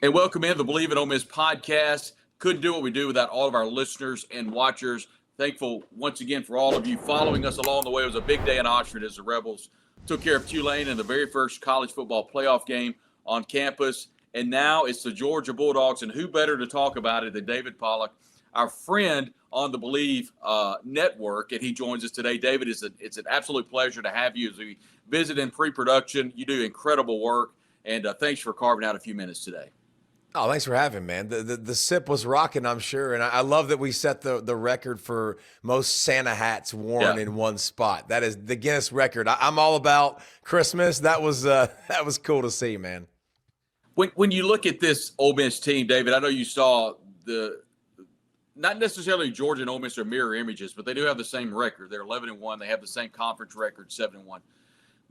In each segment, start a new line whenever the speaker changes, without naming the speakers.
And welcome in the Believe in Ole Miss podcast. Couldn't do what we do without all of our listeners and watchers. Thankful once again for all of you following us along the way. It was a big day in Oxford as the Rebels took care of Tulane in the very first college football playoff game on campus. And now it's the Georgia Bulldogs. And who better to talk about it than David Pollack, our friend on the Believe network. And he joins us today. David, it's an absolute pleasure to have you as we visit in pre-production. You do incredible work. And thanks for carving out a few minutes today.
Oh, thanks for having me, man. The sip was rocking, I'm sure. And I love that we set the record for most Santa hats worn in one spot. That is the Guinness record. I'm all about Christmas. That was cool to see, man.
When you look at this Ole Miss team, David, I know you saw not necessarily Georgia and Ole Miss are mirror images, but they do have the same record. They're 11-1. They have the same conference record, 7-1.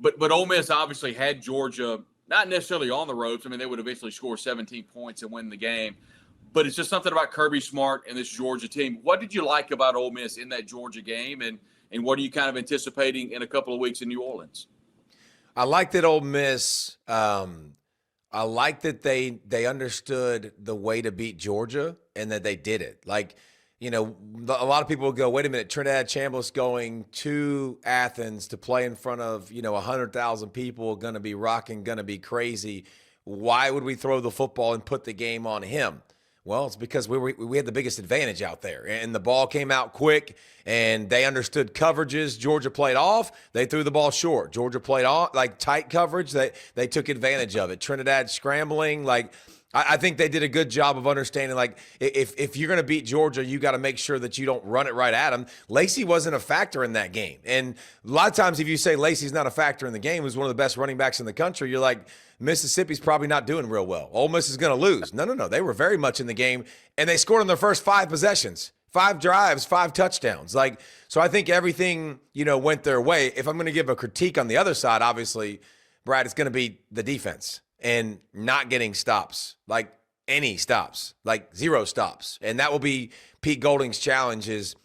But Ole Miss obviously had Georgia not necessarily on the ropes. I mean, they would eventually score 17 points and win the game. But it's just something about Kirby Smart and this Georgia team. What did you like about Ole Miss in that Georgia game, and what are you kind of anticipating in a couple of weeks in New Orleans?
I like that Ole Miss. I like that they understood the way to beat Georgia and that they did it. Like, you know, a lot of people will go, wait a minute, Trinidad Chambliss going to Athens to play in front of, 100,000 people, going to be rocking, going to be crazy. Why would we throw the football and put the game on him? Well, it's because we had the biggest advantage out there, and the ball came out quick, and they understood coverages. Georgia played off. They threw the ball short. Georgia played off, like tight coverage. They took advantage of it. Trinidad scrambling, like – I think they did a good job of understanding, like, if you're going to beat Georgia, you got to make sure that you don't run it right at them. Lacey wasn't a factor in that game. And a lot of times if you say Lacey's not a factor in the game, who's one of the best running backs in the country, you're like, Mississippi's probably not doing real well. Ole Miss is going to lose. No. They were very much in the game, and they scored on their first 5 possessions. 5 drives, 5 touchdowns. So I think everything, went their way. If I'm going to give a critique on the other side, obviously, Brad, it's going to be the defense. And not getting stops, like any stops, like 0 stops. And that will be Pete Golding's challenge is,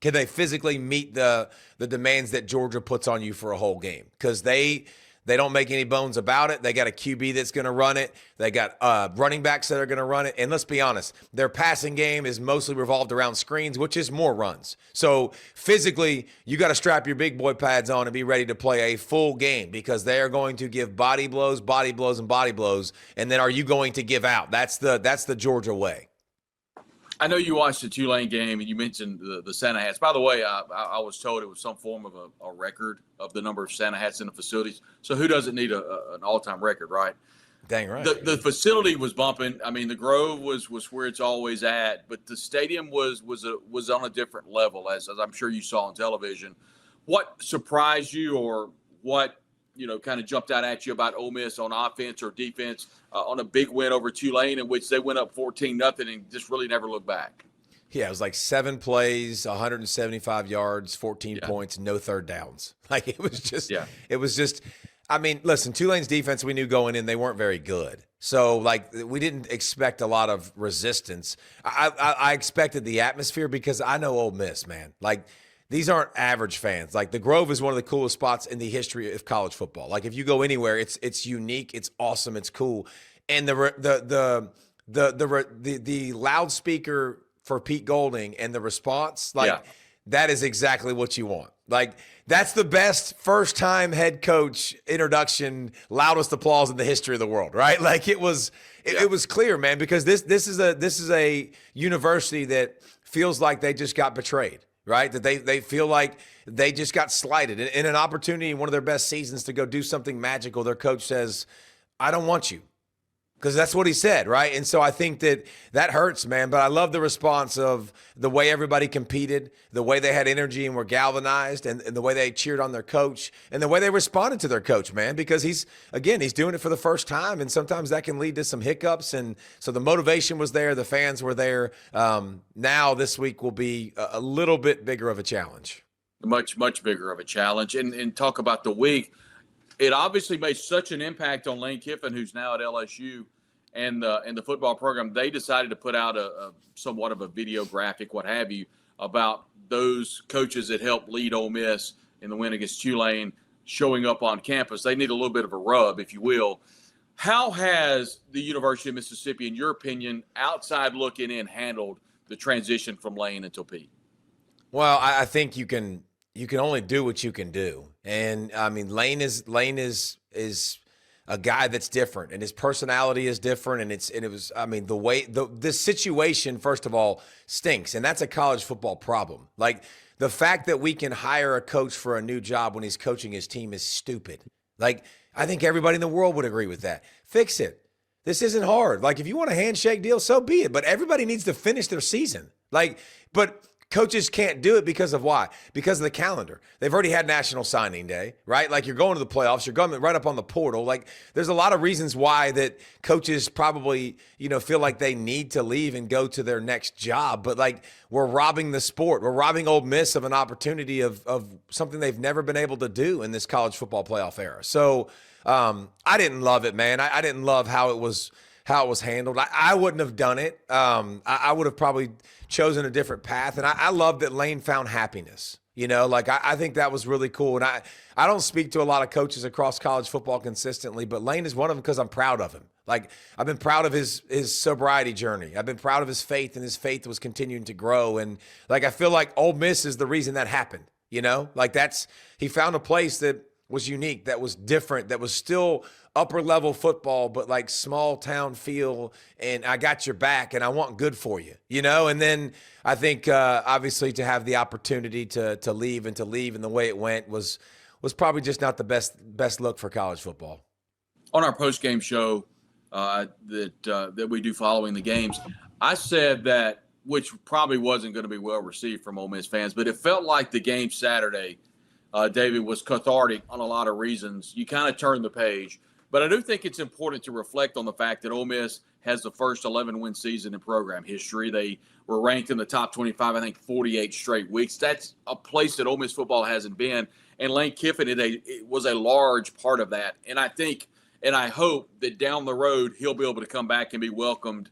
can they physically meet the demands that Georgia puts on you for a whole game? Because they don't make any bones about it. They got a QB that's going to run it. They got running backs that are going to run it. And let's be honest, their passing game is mostly revolved around screens, which is more runs. So physically, you got to strap your big boy pads on and be ready to play a full game because they are going to give body blows, and body blows. And then are you going to give out? That's the Georgia way.
I know you watched the Tulane game, and you mentioned the Santa hats. By the way, I was told it was some form of a record of the number of Santa hats in the facilities. So who doesn't need an all-time record, right?
Dang right.
The facility was bumping. I mean, the Grove was where it's always at, but the stadium was on a different level, as I'm sure you saw on television. What surprised you, or what kind of jumped out at you about Ole Miss on offense or defense on a big win over Tulane, in which they went up 14-0 and just really never looked back?
Yeah, it was like 7 plays, 175 yards, 14 points, no third downs. Like it was just, I mean, listen, Tulane's defense, we knew going in, they weren't very good. So like we didn't expect a lot of resistance. I expected the atmosphere because I know Ole Miss, man. Like, these aren't average fans. Like the Grove is one of the coolest spots in the history of college football. Like if you go anywhere, it's unique, it's awesome, it's cool. And the loudspeaker for Pete Golding and the response, that is exactly what you want. Like that's the best first-time head coach introduction, loudest applause in the history of the world, right? Like it was clear, man, because this is a university that feels like they just got betrayed. Right? That they feel like they just got slighted. In an opportunity in one of their best seasons to go do something magical, their coach says, I don't want you. Because that's what he said, right? And so I think that hurts, man. But I love the response of the way everybody competed, the way they had energy and were galvanized, and the way they cheered on their coach, and the way they responded to their coach, man. Because he's doing it for the first time, and sometimes that can lead to some hiccups. And so the motivation was there, the fans were there. Now this week will be a little bit bigger of a challenge.
Much bigger of a challenge. And talk about the week. It obviously made such an impact on Lane Kiffin, who's now at LSU, and the football program. They decided to put out a somewhat of a video graphic, what have you, about those coaches that helped lead Ole Miss in the win against Tulane showing up on campus. They need a little bit of a rub, if you will. How has the University of Mississippi, in your opinion, outside looking in, handled the transition from Lane until Pete?
Well, I think you can only do what you can do, and I mean Lane is a guy that's different, and his personality is different, and it was I mean the way this situation first of all stinks, and that's a college football problem. Like the fact that we can hire a coach for a new job when he's coaching his team is stupid. Like I think everybody in the world would agree with that. Fix it. This isn't hard. Like if you want a handshake deal, so be it. But everybody needs to finish their season. But coaches can't do it because of why? Because of the calendar. They've already had National Signing Day, right? Like you're going to the playoffs, you're going right up on the portal. Like there's a lot of reasons why that coaches probably, feel like they need to leave and go to their next job. But like we're robbing the sport. We're robbing Ole Miss of an opportunity of something they've never been able to do in this college football playoff era. So I didn't love it, man. I didn't love how it was handled. I wouldn't have done it. I would have probably chosen a different path. And I love that Lane found happiness. I think that was really cool. And I don't speak to a lot of coaches across college football consistently, but Lane is one of them because I'm proud of him. Like I've been proud of his sobriety journey. I've been proud of his faith, and his faith was continuing to grow. And like I feel like Ole Miss is the reason that happened. He found a place that was unique, that was different, that was still upper level football, but like small town feel, and I got your back and I want good for you, And then I think obviously to have the opportunity to leave and the way it went was probably just not the best look for college football.
On our post-game show that we do following the games, I said that, which probably wasn't going to be well received from Ole Miss fans, but it felt like the game Saturday, David, was cathartic on a lot of reasons. You kind of turned the page. But I do think it's important to reflect on the fact that Ole Miss has the first 11-win season in program history. They were ranked in the top 25, I think, 48 straight weeks. That's a place that Ole Miss football hasn't been. And Lane Kiffin it was a large part of that. And I think and I hope that down the road he'll be able to come back and be welcomed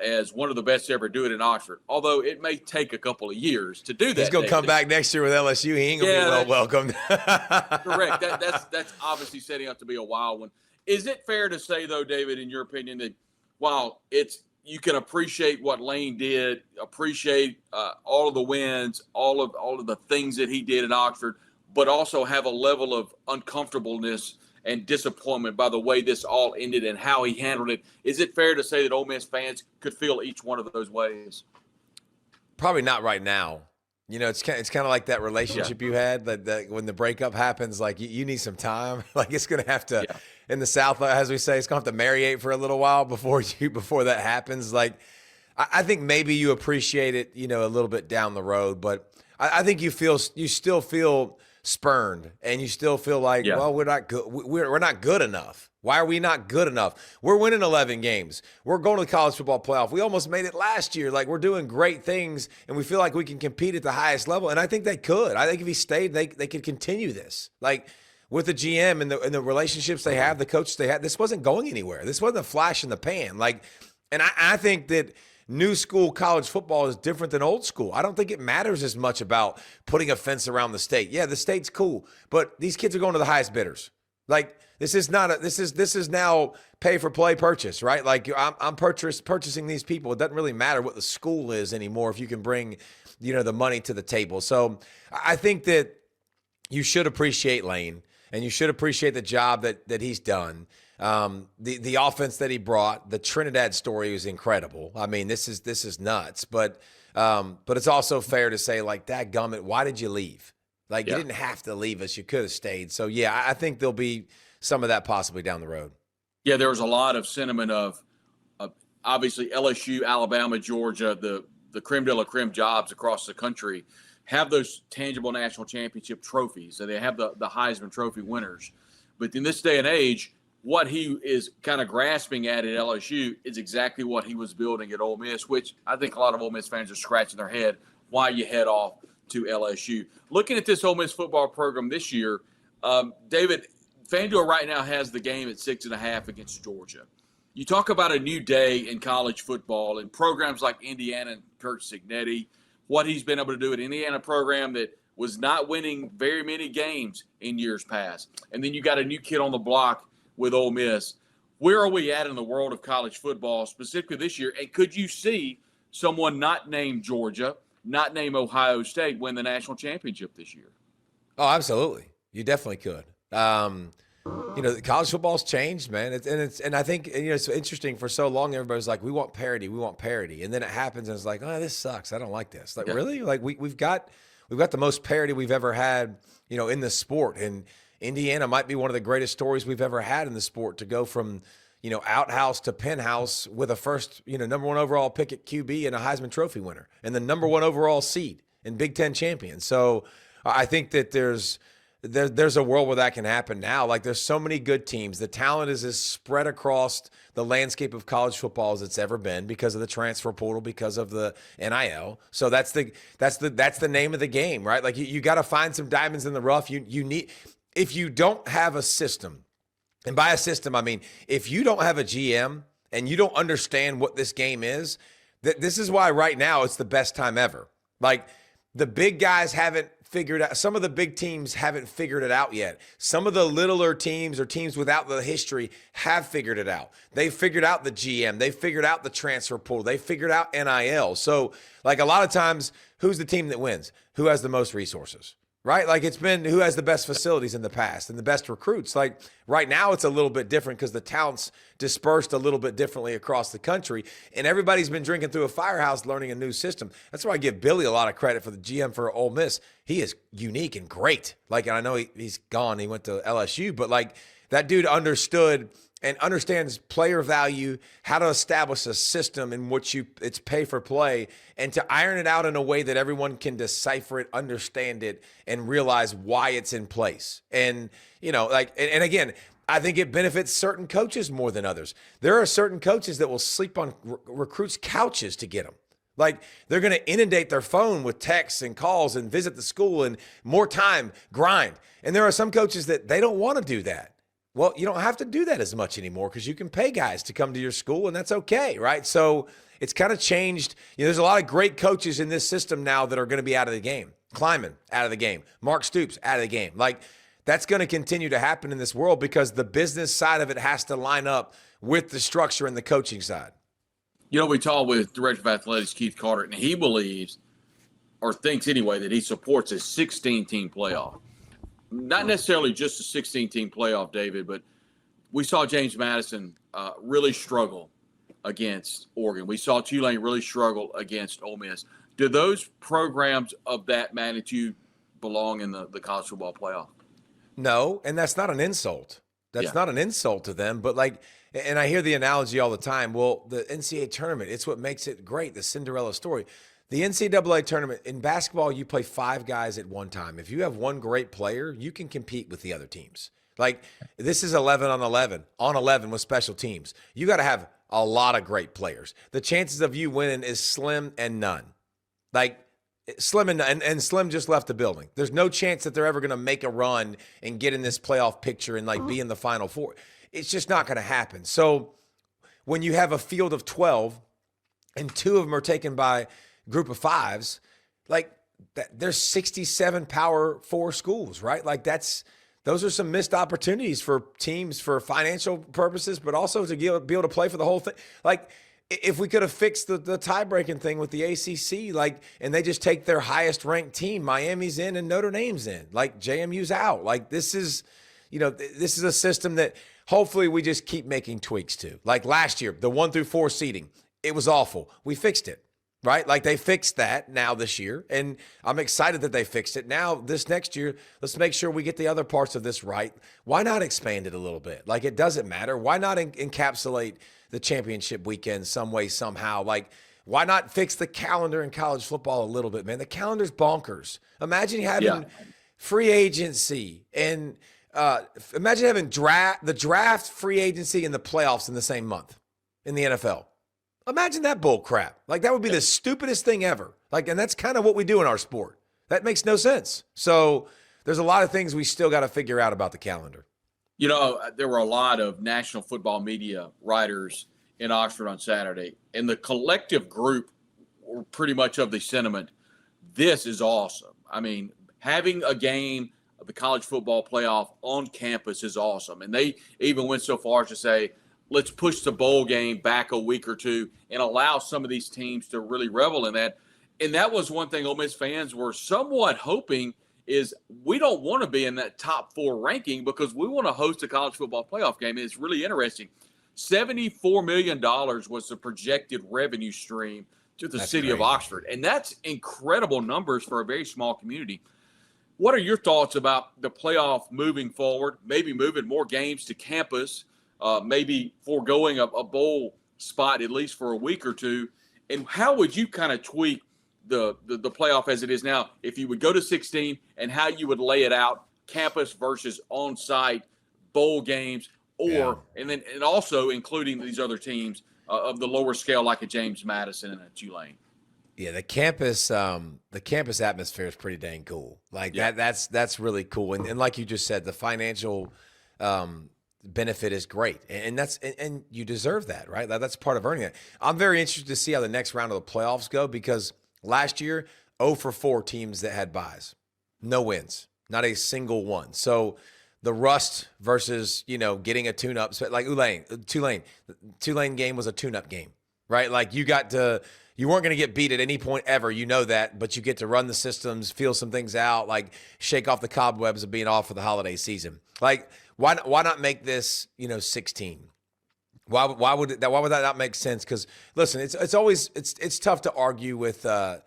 as one of the best to ever do it in Oxford. Although it may take a couple of years to do that.
He's going to come back next year with LSU. He ain't going to be well welcomed.
Correct. That's obviously setting up to be a wild one. Is it fair to say, though, David, in your opinion, that while you can appreciate what Lane did, appreciate all of the wins, all of the things that he did in Oxford, but also have a level of uncomfortableness and disappointment by the way this all ended and how he handled it? Is it fair to say that Ole Miss fans could feel each one of those ways?
Probably not right now. It's kind of like that relationship you had that when the breakup happens, like you need some time. Like it's going to have to, in the South, as we say, it's going to have to marinate for a little while before that happens. Like I think maybe you appreciate it, a little bit down the road, but I think you still feel spurned, and you still feel like, well, we're not good. We're not good enough. Why are we not good enough? We're winning 11 games. We're going to the college football playoff. We almost made it last year. Like, we're doing great things, and we feel like we can compete at the highest level. And I think they could. I think if he stayed, they could continue this. Like, with the GM and the relationships they have, the coaches they have, this wasn't going anywhere. This wasn't a flash in the pan. Like, and I think that new school college football is different than old school. I don't think it matters as much about putting a fence around the state. Yeah, the state's cool, but these kids are going to the highest bidders. Like, this is now pay for play purchase, right? Like I'm purchasing these people. It doesn't really matter what the school is anymore if you can bring, the money to the table. So I think that you should appreciate Lane, and you should appreciate the job that he's done. The offense that he brought, the Trinidad story was incredible. I mean, this is nuts, but it's also fair to say, like, dadgummit, why did you leave? Like, you didn't have to leave us. You could have stayed. So, yeah, I think there'll be some of that possibly down the road. Yeah,
there was a lot of sentiment of obviously LSU, Alabama, Georgia, the creme de la creme jobs across the country have those tangible national championship trophies. So they have the Heisman Trophy winners. But in this day and age, what he is kind of grasping at LSU is exactly what he was building at Ole Miss, which I think a lot of Ole Miss fans are scratching their head why you head off to LSU. Looking at this Ole Miss football program this year, David, FanDuel right now has the game at 6.5 against Georgia. You talk about a new day in college football and programs like Indiana and Kurt Cignetti, what he's been able to do at Indiana program that was not winning very many games in years past. And then you got a new kid on the block with Ole Miss. Where are we at in the world of college football, specifically this year? And could you see someone not named Georgia, not named Ohio State win the national championship this year?
Oh, absolutely. You definitely could. College football's changed, man. And I think it's interesting. For so long, everybody's like, we want parity, and then it happens, and it's like, oh, this sucks. I don't like this. Like, really? Like we've got the most parity we've ever had, in the sport. And Indiana might be one of the greatest stories we've ever had in the sport, to go from outhouse to penthouse with a first number one overall pick at QB and a Heisman Trophy winner and the number one overall seed and Big Ten champion. So I think that there's a world where that can happen now. Like, there's so many good teams. The talent is as spread across the landscape of college football as it's ever been, because of the transfer portal, because of the NIL. So that's the name of the game, right? Like, you got to find some diamonds in the rough. You need, if you don't have a system, and by a system I mean if you don't have a GM and you don't understand what this game is, this is why right now it's the best time ever. Like, the big guys haven't figured out. Some of the big teams haven't figured it out yet. Some of the littler teams, or teams without the history, have figured it out. They figured out the GM. They figured out the transfer pool. They figured out NIL. So, like, a lot of times, who's the team that wins? Who has the most resources, right? Like, it's been who has the best facilities in the past and the best recruits. Like, right now it's a little bit different because the talent's dispersed a little bit differently across the country, and everybody's been drinking through a firehouse learning a new system. That's why I give Billy a lot of credit for the GM for Ole Miss. He is unique and great. Like, and I know he's gone. He went to LSU, but like, that dude understood and understands player value, how to establish a system in which it's pay for play, and to iron it out in a way that everyone can decipher it, understand it, and realize why it's in place. And, and again, I think it benefits certain coaches more than others. There are certain coaches that will sleep on recruits' couches to get them. Like, they're going to inundate their phone with texts and calls and visit the school and more time, grind. And there are some coaches that they don't want to do that. Well, you don't have to do that as much anymore, because you can pay guys to come to your school, and that's okay, right? So it's kind of changed. There's a lot of great coaches in this system now that are going to be out of the game. Kleiman, out of the game. Mark Stoops, out of the game. Like, that's going to continue to happen in this world, because the business side of it has to line up with the structure and the coaching side.
We talked with Director of Athletics Keith Carter, and he believes, or thinks anyway, that he supports a 16-team playoff. Not necessarily just a 16-team playoff, David, but we saw James Madison really struggle against Oregon. We saw Tulane really struggle against Ole Miss. Do those programs of that magnitude belong in the college football playoff?
No, and that's not an insult. That's not an insult to them, but like, and I hear the analogy all the time. Well, the NCAA tournament, it's what makes it great, the Cinderella story. The NCAA tournament, in basketball, you play 5 guys at one time. If you have one great player, you can compete with the other teams. Like, this is 11 on 11 with special teams. You got to have a lot of great players. The chances of you winning is slim and none. Like, Slim and Slim just left the building. There's no chance that they're ever going to make a run and get in this playoff picture and like be in the Final Four. It's just not going to happen. So when you have a field of 12 and 2 of them are taken by group of 5s, like there's 67 Power 4 schools, right? Like those are some missed opportunities for teams for financial purposes, but also to be able to play for the whole thing. Like, if we could have fixed the tie-breaking thing with the ACC, like, and they just take their highest ranked team, Miami's in and Notre Dame's in, like JMU's out. Like, this is a system that hopefully we just keep making tweaks to. Like last year, the 1 through 4 seeding, it was awful. We fixed it, right? Like, they fixed that now this year, and I'm excited that they fixed it. Now this next year, let's make sure we get the other parts of this right. Why not expand it a little bit? Like, it doesn't matter. Why not encapsulate the championship weekend some way, somehow? Like, why not fix the calendar in college football a little bit, man? The calendar's bonkers. Imagine having free agency and imagine having the draft, free agency, and the playoffs in the same month in the NFL. Imagine that bull crap. Like, that would be the stupidest thing ever. Like, and that's kind of what we do in our sport. That makes no sense. So there's a lot of things we still got to figure out about the calendar.
There were a lot of national football media writers in Oxford on Saturday, and the collective group were pretty much of the sentiment, this is awesome. I mean, having a game of the college football playoff on campus is awesome. And they even went so far as to say, let's push the bowl game back a week or two and allow some of these teams to really revel in that. And that was one thing Ole Miss fans were somewhat hoping is we don't want to be in that top 4 ranking because we want to host a college football playoff game. And it's really interesting. $74 million was the projected revenue stream to the city of Oxford. And that's incredible numbers for a very small community. What are your thoughts about the playoff moving forward, maybe moving more games to campus, maybe foregoing a bowl spot at least for a week or two? And how would you kind of tweak the playoff as it is now if you would go to 16 and how you would lay it out, campus versus on-site bowl games, and also including these other teams of the lower scale like a James Madison and a Tulane?
Yeah, the campus atmosphere is pretty dang cool. Like that's really cool. And like you just said, the financial benefit is great. And you deserve that, right? That's part of earning it. I'm very interested to see how the next round of the playoffs go because last year, 0 for 4 teams that had byes. No wins. Not a single one. So the rust versus, getting a tune-up, like Tulane game was a tune-up game, right? Like you weren't going to get beat at any point ever. You know that, but you get to run the systems, feel some things out, like shake off the cobwebs of being off for the holiday season. Like why not make this, 16? Why would that not make sense? Because listen, it's tough to argue with, the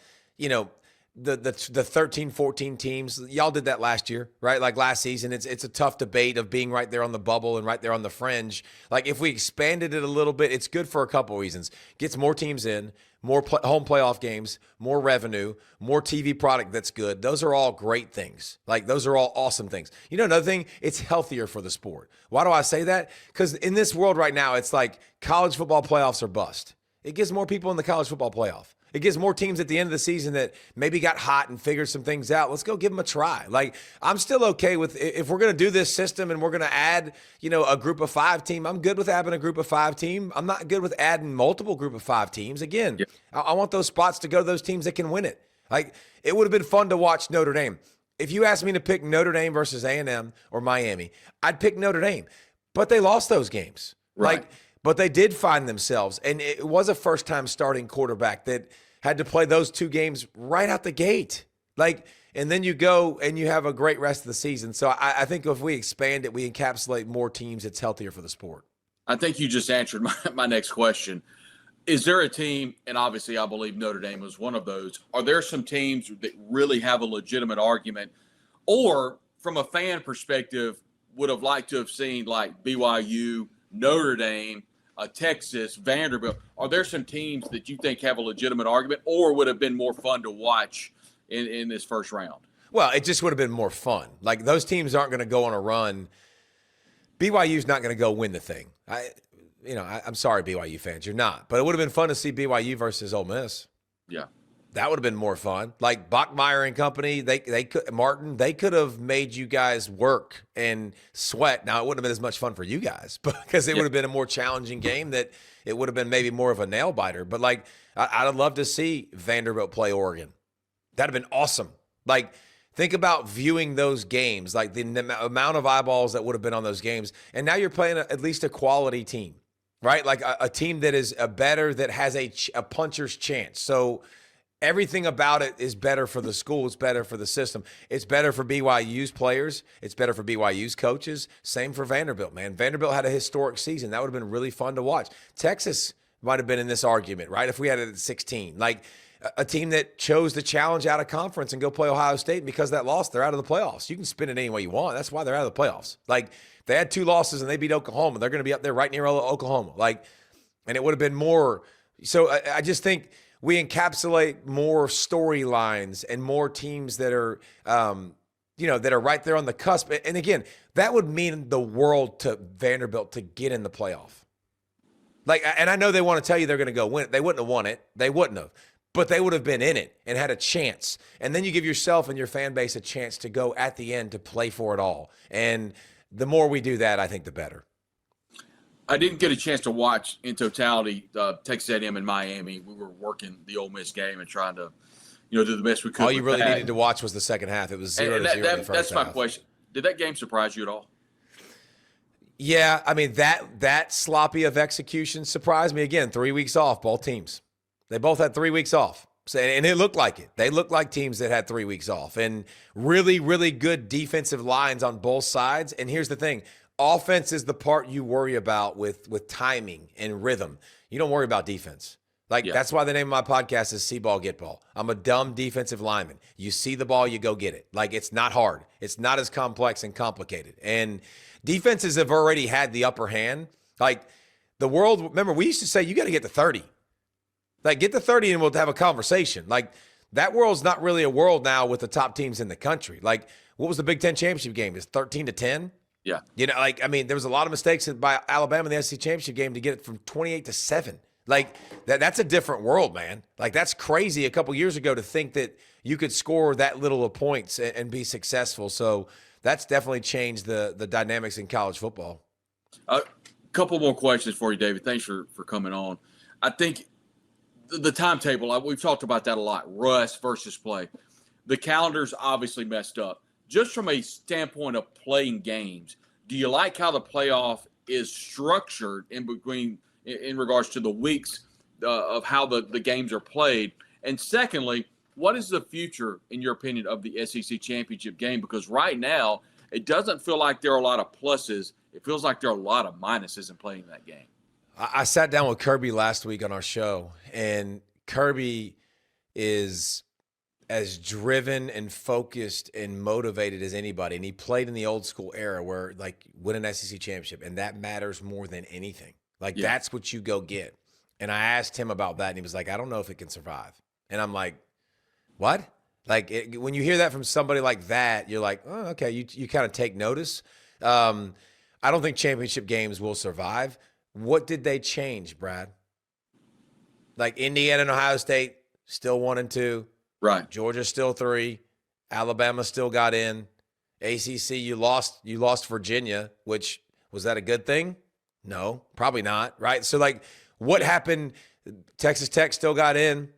13, 14 teams. Y'all did that last year, right? Like last season, it's a tough debate of being right there on the bubble and right there on the fringe. Like if we expanded it a little bit, it's good for a couple reasons. Gets more teams in, more home playoff games, more revenue, more TV product that's good. Those are all great things. Like those are all awesome things. Another thing, it's healthier for the sport. Why do I say that? Because in this world right now, it's like college football playoffs are bust. It gives more people in the college football playoff. It gives more teams at the end of the season that maybe got hot and figured some things out. Let's go give them a try. Like, I'm still okay with if we're going to do this system and we're going to add, a group of 5 team. I'm good with having a group of 5 team. I'm not good with adding multiple group of 5 teams. Again, I want those spots to go to those teams that can win it. Like, it would have been fun to watch Notre Dame. If you asked me to pick Notre Dame versus A&M or Miami, I'd pick Notre Dame. But they lost those games.
Right.
But they did find themselves. And it was a first-time starting quarterback that had to play those 2 games right out the gate. And then you go and you have a great rest of the season. So I think if we expand it, we encapsulate more teams, it's healthier for the sport.
I think you just answered my next question. Is there a team, and obviously I believe Notre Dame was one of those, are there some teams that really have a legitimate argument or from a fan perspective would have liked to have seen like BYU, Notre Dame, Texas, Vanderbilt? Are there some teams that you think have a legitimate argument or would have been more fun to watch in this first round?
Well, it just would have been more fun. Like those teams aren't going to go on a run. BYU's not going to go win the thing. I'm sorry, BYU fans, you're not. But it would have been fun to see BYU versus Ole Miss.
Yeah.
That would have been more fun. Like Bachmeier and company, they could have made you guys work and sweat. Now, it wouldn't have been as much fun for you guys because it would have been a more challenging game that it would have been maybe more of a nail biter. But like, I'd love to see Vanderbilt play Oregon. That'd have been awesome. Like, think about viewing those games, like the amount of eyeballs that would have been on those games. And now you're playing at least a quality team, right? Like a team that is that has a puncher's chance. So everything about it is better for the school. It's better for the system. It's better for BYU's players. It's better for BYU's coaches. Same for Vanderbilt, man. Vanderbilt had a historic season. That would have been really fun to watch. Texas might have been in this argument, right? If we had it at 16. Like a team that chose to challenge out of conference and go play Ohio State, and because of that loss, they're out of the playoffs. You can spin it any way you want. That's why they're out of the playoffs. Like, if they had 2 losses and they beat Oklahoma, they're going to be up there right near Oklahoma. Like, and it would have been more. So I just think we encapsulate more storylines and more teams that are, that are right there on the cusp. And again, that would mean the world to Vanderbilt to get in the playoff. Like, and I know they want to tell you they're going to go win it. They wouldn't have won it. They wouldn't have. But they would have been in it and had a chance. And then you give yourself and your fan base a chance to go at the end to play for it all. And the more we do that, I think the better.
I didn't get a chance to watch in totality Texas A&M and Miami. We were working the Ole Miss game and trying to, do the best we could.
All you really needed to watch was the second half. It was 0-0 in the first half.
That's my question. Did that game surprise you at all?
Yeah, I mean that sloppy of execution surprised me again. 3 weeks off, both teams. They both had 3 weeks off. So, and it looked like it. They looked like teams that had 3 weeks off. And really, really good defensive lines on both sides. And here's the thing. Offense is the part you worry about with timing and rhythm. You don't worry about defense. Like, that's why the name of my podcast is See Ball, Get Ball. I'm a dumb defensive lineman. You see the ball, you go get it. Like, it's not hard. It's not as complex and complicated. And defenses have already had the upper hand. Like, the world, remember, we used to say, you got to get to 30. Like, get to 30 and we'll have a conversation. Like, that world's not really a world now with the top teams in the country. Like, what was the Big Ten championship game? It's 13-10.
Yeah.
You know, like, I mean, there was a lot of mistakes by Alabama in the SEC championship game to get it from 28-7. Like, that's a different world, man. Like, that's crazy a couple years ago to think that you could score that little of points and be successful. So that's definitely changed the dynamics in college football.
A couple more questions for you, David. Thanks for coming on. I think the timetable, we've talked about that a lot, rust versus play. The calendar's obviously messed up. Just from a standpoint of playing games, do you like how the playoff is structured in regards to the weeks of how the games are played? And secondly, what is the future, in your opinion, of the SEC championship game? Because right now, it doesn't feel like there are a lot of pluses. It feels like there are a lot of minuses in playing that game.
I sat down with Kirby last week on our show, and Kirby is as driven and focused and motivated as anybody. And he played in the old school era where, like, win an SEC championship, and that matters more than anything. Like, that's what you go get. And I asked him about that, and he was like, I don't know if it can survive. And I'm like, what? Like, when you hear that from somebody like that, you're like, oh, okay, you kind of take notice. I don't think championship games will survive. What did they change, Brad? Like, Indiana and Ohio State, still 1 and 2.
Right.
Georgia still 3. Alabama still got in. ACC, you lost Virginia, which, was that a good thing? No, probably not, right? So, like, what happened? Texas Tech still got in.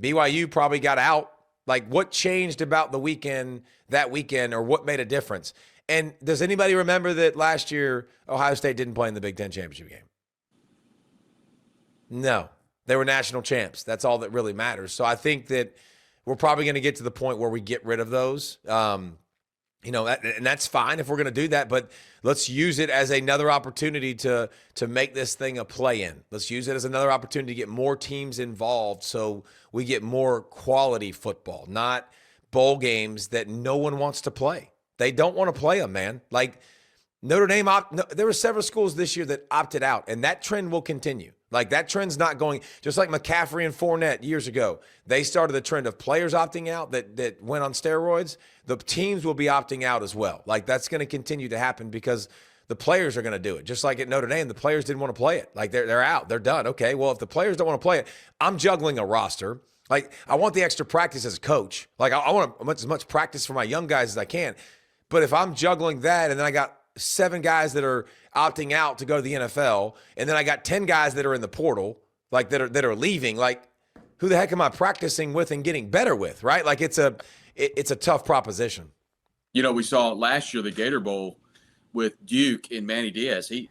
BYU probably got out. Like, what changed about that weekend, or what made a difference? And does anybody remember that last year Ohio State didn't play in the Big Ten championship game? No. They were national champs. That's all that really matters. So I think that we're probably going to get to the point where we get rid of those. You know, and that's fine if we're going to do that, but let's use it as another opportunity to make this thing a play-in. Let's use it as another opportunity to get more teams involved so we get more quality football, not bowl games that no one wants to play. They don't want to play them, man. Like, Notre Dame, there were several schools this year that opted out, and that trend will continue. Like, that trend's not going, just like McCaffrey and Fournette years ago. They started the trend of players opting out that went on steroids. The teams will be opting out as well. Like, that's going to continue to happen because the players are going to do it. Just like at Notre Dame, the players didn't want to play it. Like, they're out. They're done. Okay, well, if the players don't want to play it, I'm juggling a roster. Like, I want the extra practice as a coach. Like, I want as much practice for my young guys as I can. But if I'm juggling that and then I got 7 guys that are opting out to go to the NFL, and then I got 10 guys that are in the portal, like that are leaving, like, who the heck am I practicing with and getting better with, right? Like, it's a tough proposition.
You know, we saw last year the Gator Bowl with Duke and Manny Diaz. He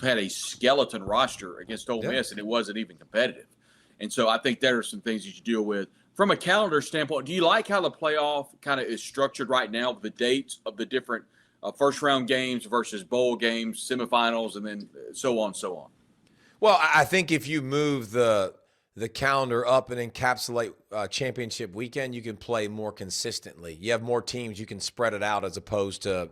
had a skeleton roster against Ole Miss, and it wasn't even competitive. And so I think there are some things you should deal with. From a calendar standpoint, do you like how the playoff kind of is structured right now, the dates of the different first-round games versus bowl games, semifinals, and then so on and so on?
Well, I think if you move the calendar up and encapsulate championship weekend, you can play more consistently. You have more teams, you can spread it out as opposed to,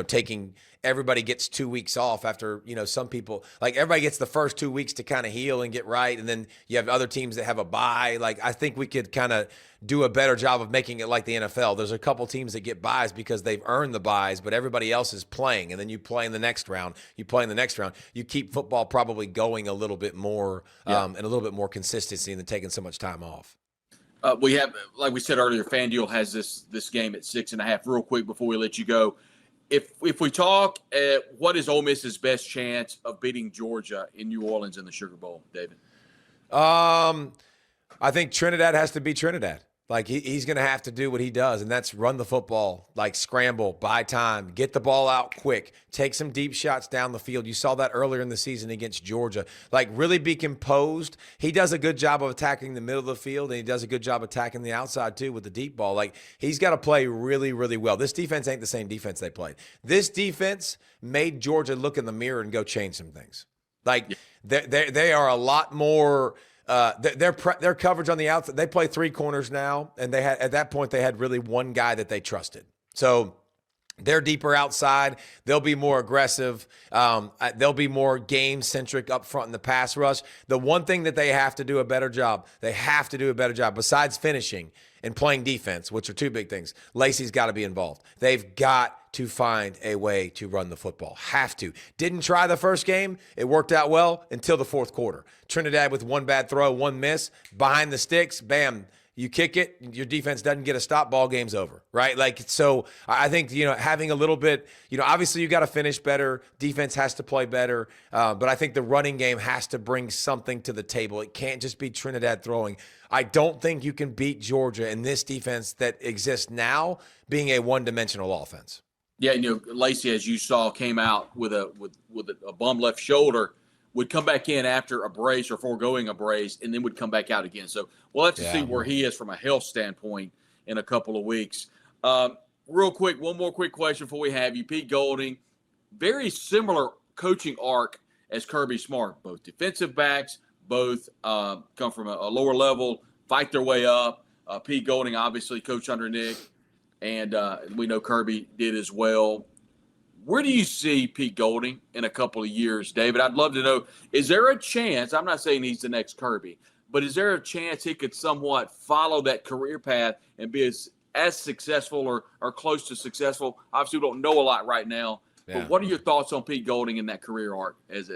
taking everybody gets 2 weeks off after, some people, like, everybody gets the first 2 weeks to kind of heal and get right. And then you have other teams that have a bye. Like, I think we could kind of do a better job of making it like the NFL. There's a couple teams that get byes because they've earned the byes, but everybody else is playing. And then you play in the next round. You keep football probably going a little bit more and a little bit more consistency than taking so much time off.
We have, like we said earlier, FanDuel has this game at 6.5. Real quick before we let you go, if we talk, what is Ole Miss's best chance of beating Georgia in New Orleans in the Sugar Bowl, David?
I think Trinidad has to be Trinidad. Like he's going to have to do what he does, and that's run the football, like scramble, buy time, get the ball out quick, take some deep shots down the field. You saw that earlier in the season against Georgia. Like really be composed. He does a good job of attacking the middle of the field, and he does a good job attacking the outside too with the deep ball. Like he's got to play really, really well. This defense ain't the same defense they played. This defense made Georgia look in the mirror and go change some things. Like they are a lot more. Their coverage on the outside, they play three corners now, and they had at that point they had really one guy that they trusted. So they're deeper outside. They'll be more aggressive. They'll be more game-centric up front in the pass rush. The one thing that they have to do a better job, besides finishing and playing defense, which are two big things, Lacey's got to be involved. They've got to find a way to run the football. Have to. Didn't try the first game. It worked out well until the fourth quarter. Trinidad with one bad throw, one miss, behind the sticks, bam. You kick it, your defense doesn't get a stop, ball game's over, right? Like, so I think, having a little bit, obviously you got to finish better. Defense has to play better. But I think the running game has to bring something to the table. It can't just be Trinidad throwing. I don't think you can beat Georgia in this defense that exists now being a one-dimensional offense.
Yeah, Lacey, as you saw, came out with a bum left shoulder, would come back in after a brace or foregoing a brace, and then would come back out again. So we'll have to see where he is from a health standpoint in a couple of weeks. Real quick, one more quick question before we have you. Pete Golding, very similar coaching arc as Kirby Smart. Both defensive backs, both come from a lower level, fight their way up. Pete Golding obviously coached under Nick, and we know Kirby did as well. Where do you see Pete Golding in a couple of years, David? I'd love to know, is there a chance, I'm not saying he's the next Kirby, but is there a chance he could somewhat follow that career path and be as successful or close to successful? Obviously, we don't know a lot right now, but what are your thoughts on Pete Golding in that career arc as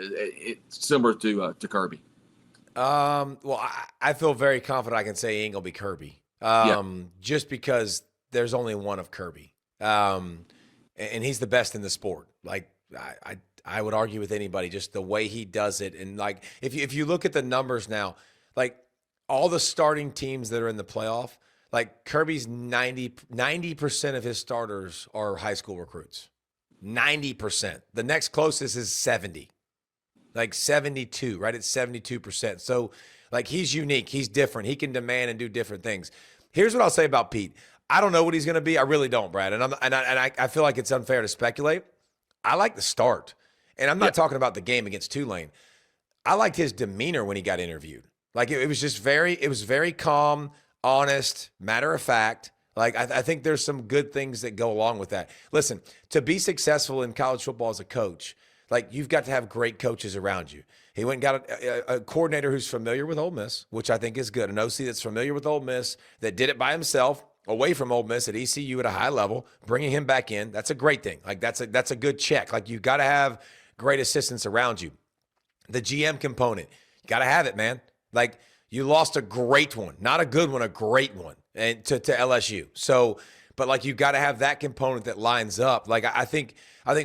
similar to Kirby?
Well, I feel very confident I can say he ain't going to be Kirby just because there's only one of Kirby. And he's the best in the sport. Like I would argue with anybody, just the way he does it. And like, if you look at the numbers now, like all the starting teams that are in the playoff, like Kirby's 90% of his starters are high school recruits. 90%. The next closest is 70, like 72, right? It's 72%. So like he's unique. He's different. He can demand and do different things. Here's what I'll say about Pete. I don't know what he's going to be. I really don't, Brad. And I feel like it's unfair to speculate. I like the start. And I'm not talking about the game against Tulane. I liked his demeanor when he got interviewed. Like it was very calm, honest, matter of fact. Like I think there's some good things that go along with that. Listen, to be successful in college football as a coach, like you've got to have great coaches around you. He went and got a coordinator who's familiar with Ole Miss, which I think is good. An OC that's familiar with Ole Miss, that did it by himself, away from Ole Miss at ECU at a high level, bringing him back in. That's a great thing. Like that's a good check. Like you got to have great assistants around you. The GM component, you got to have it, man. Like you lost a great one, not a good one, a great one, and to LSU. So, but like you got to have that component that lines up. Like I think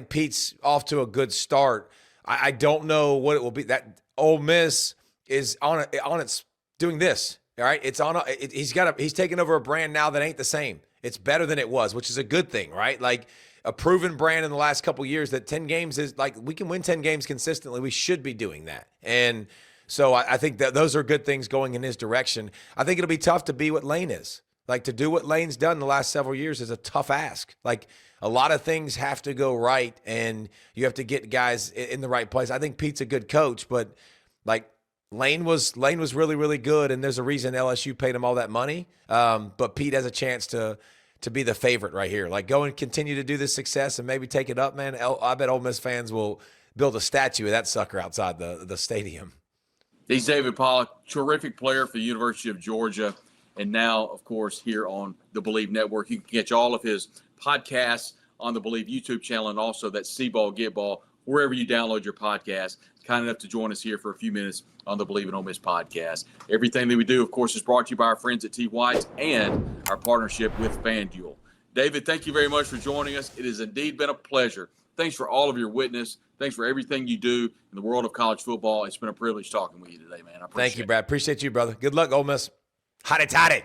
Pete's off to a good start. I don't know what it will be. That Ole Miss is on its doing this. All right, he's taking over a brand now that ain't the same. It's better than it was, which is a good thing, right? Like a proven brand in the last couple of years that 10 games is like we can win 10 games consistently. We should be doing that. And so I think that those are good things going in his direction. I think it'll be tough to be what Lane is. Like to do what Lane's done the last several years is a tough ask. Like a lot of things have to go right and you have to get guys in the right place. I think Pete's a good coach, but like Lane was really, really good, and there's a reason LSU paid him all that money. But Pete has a chance to be the favorite right here. Like go and continue to do this success and maybe take it up, man. I bet Ole Miss fans will build a statue of that sucker outside the stadium.
He's David Pollack, terrific player for the University of Georgia, and now, of course, here on the Believe Network. You can catch all of his podcasts on the Believe YouTube channel and also that C-Ball, Get Ball, wherever you download your podcast. Kind enough to join us here for a few minutes on the Believe in Ole Miss podcast. Everything that we do, of course, is brought to you by our friends at T. White's and our partnership with FanDuel. David, thank you very much for joining us. It has indeed been a pleasure. Thanks for all of your witness. Thanks for everything you do in the world of college football. It's been a privilege talking with you today, man. I appreciate it.
Thank you, Brad. Appreciate you, brother. Good luck, Ole Miss. Hotty toddy.